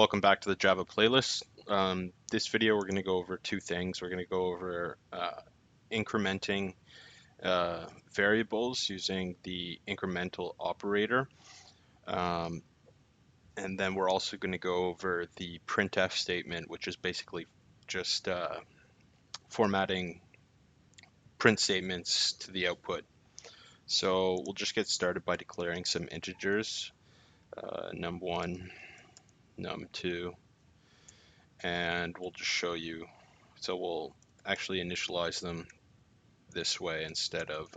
Welcome back to the Java playlist. This video we're going to go over two things. We're going to go over incrementing variables using the incremental operator. Um, and then we're also going to go over the printf statement, which is basically just formatting print statements to the output. So we'll just get started by declaring some integers, num1, num2, and we'll just show you. So we'll actually initialize them this way instead of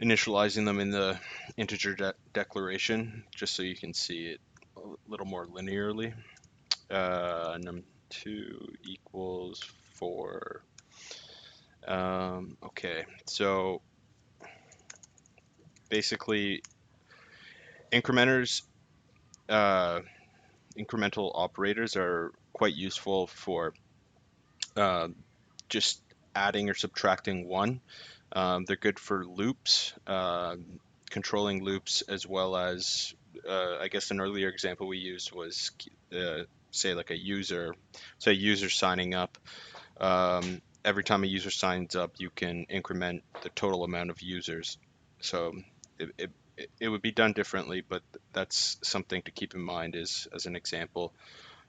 initializing them in the integer declaration, just so you can see it a little more linearly. Num2 equals 4. Okay, so basically incrementers, uh, incremental operators are quite useful for uh, just adding or subtracting one. They're good for loops, controlling loops, as well as, I guess an earlier example we used was, say like a user, signing up. Every time a user signs up, you can increment the total amount of users. So it would be done differently, but that's something to keep in mind as an example.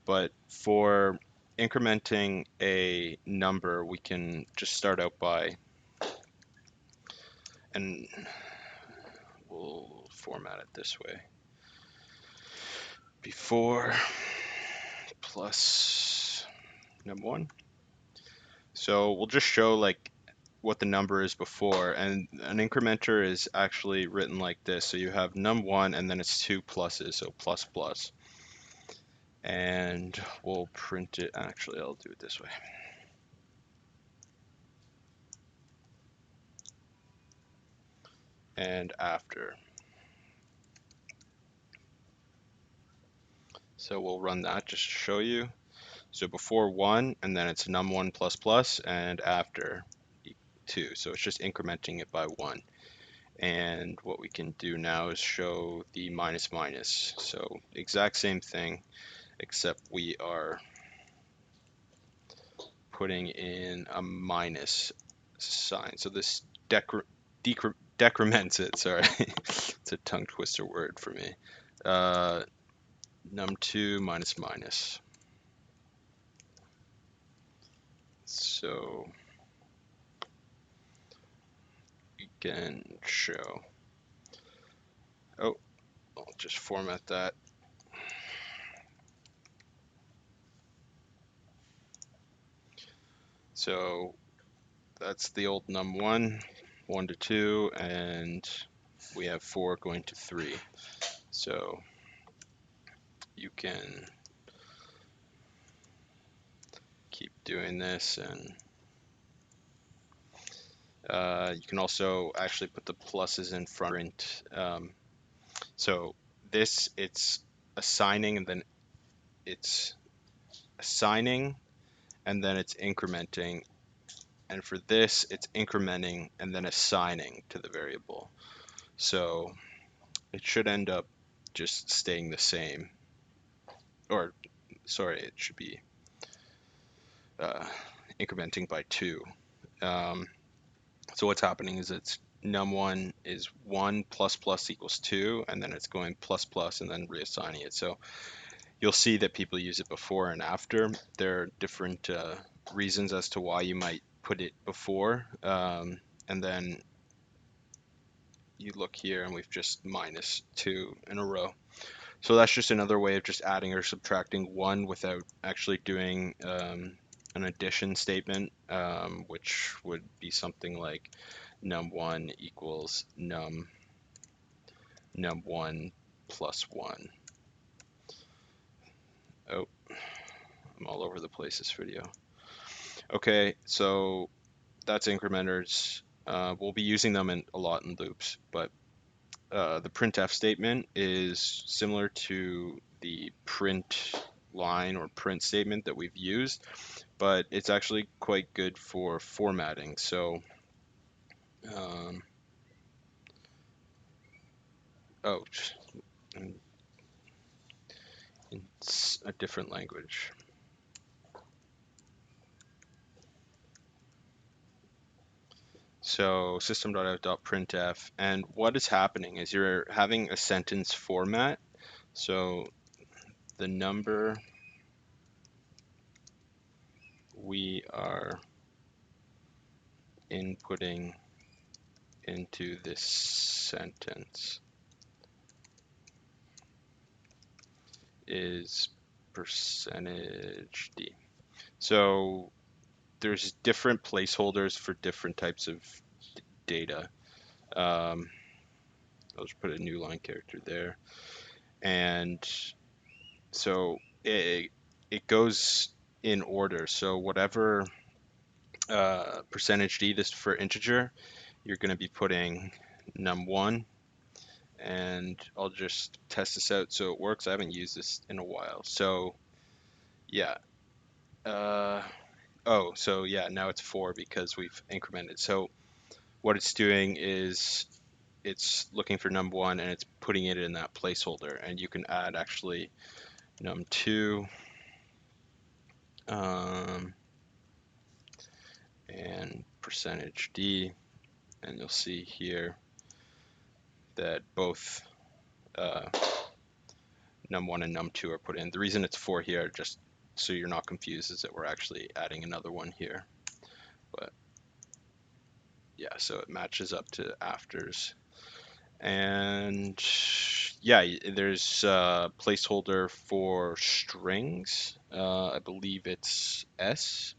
But for incrementing a number, we can just start out by, and we'll format it this way. Before plus num1. So we'll just show like what the number is before, and an incrementer is actually written like this. So you have num1 and then it's two pluses, so plus plus. And we'll print it, actually I'll do it this way. And after. So we'll run that just to show you. So before 1, and then it's num1 plus plus, and after 2. So it's just incrementing it by 1. And what we can do now is show the minus minus. So exact same thing, except we are putting in a minus sign. So this decrements it, sorry. It's a tongue twister word for me. Num2 minus minus. So you can show. Oh, I'll just format that. So that's the old num1, 1 to 2, and we have 4 going to 3. So you can keep doing this, and you can also actually put the pluses in front. So this, it's assigning, and then it's assigning, and then it's incrementing. And for this, it's incrementing and then assigning to the variable. So it should end up just staying the same. Or, sorry, it should be incrementing by 2. So what's happening is it's num1 is 1 plus plus equals 2, and then it's going plus plus and then reassigning it. So you'll see that people use it before and after. There are different reasons as to why you might put it before, and then you look here and we've just minus 2 in a row. So that's just another way of just adding or subtracting 1 without actually doing an addition statement, which would be something like num1 equals num1 plus 1. Oh, I'm all over the place this video. Okay, so that's incrementers. We'll be using them a lot in loops, but the printf statement is similar to the print line or print statement that we've used, but it's actually quite good for formatting. So, oh, It's a different language. So system.out.printf, and what is happening is you're having a sentence format. So the number we are inputting into this sentence is %d. So there's different placeholders for different types of data. I'll just put a new line character there. And so it goes in order. So whatever %d, this for integer, you're going to be putting num1, and I'll just test this out so it works. I haven't used this in a while. So yeah. Oh, so yeah, now it's 4 because we've incremented. So what it's doing is it's looking for num1 and it's putting it in that placeholder, and you can add actually num2 and %d, and you'll see here that both num1 and num2 are put in. The reason it's 4 here, just so you're not confused, is that we're actually adding another one here. But yeah, so it matches up to afters. And yeah, there's a placeholder for strings. I believe it's S,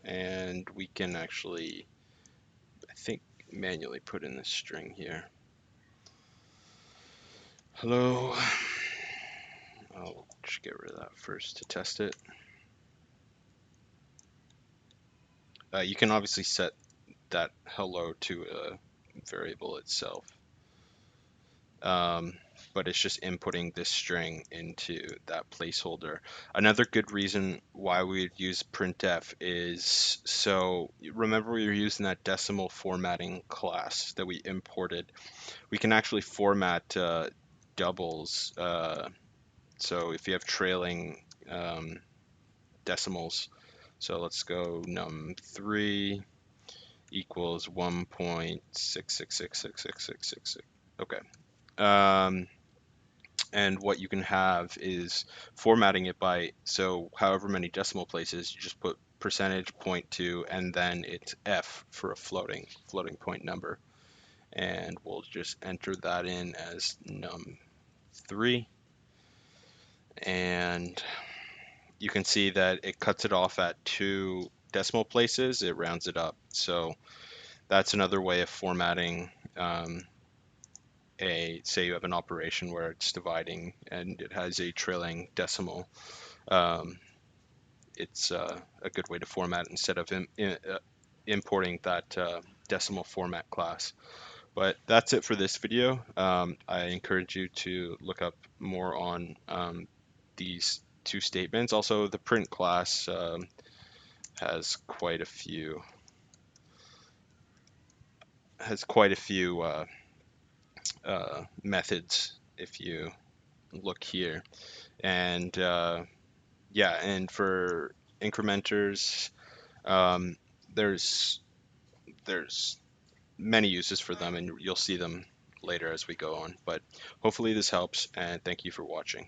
and we can actually, I think, manually put in this string here. Hello. I'll just get rid of that first to test it. You can obviously set that hello to a variable itself. But it's just inputting this string into that placeholder. Another good reason why we would use printf is, so remember we were using that decimal formatting class that we imported. We can actually format doubles. So if you have trailing decimals, so let's go num3 equals 1.6666666. Okay. And what you can have is formatting it by, so however many decimal places, you just put percentage point to, and then it's F for a floating point number. And we'll just enter that in as num3. And you can see that it cuts it off at 2 decimal places, it rounds it up. So that's another way of formatting say you have an operation where it's dividing and it has a trailing decimal. It's a good way to format instead of importing that decimal format class. But that's it for this video. I encourage you to look up more on these two statements. Also, the print class has quite a few methods if you look here. And yeah, and for incrementers, there's many uses for them, and you'll see them later as we go on. But hopefully this helps, and thank you for watching.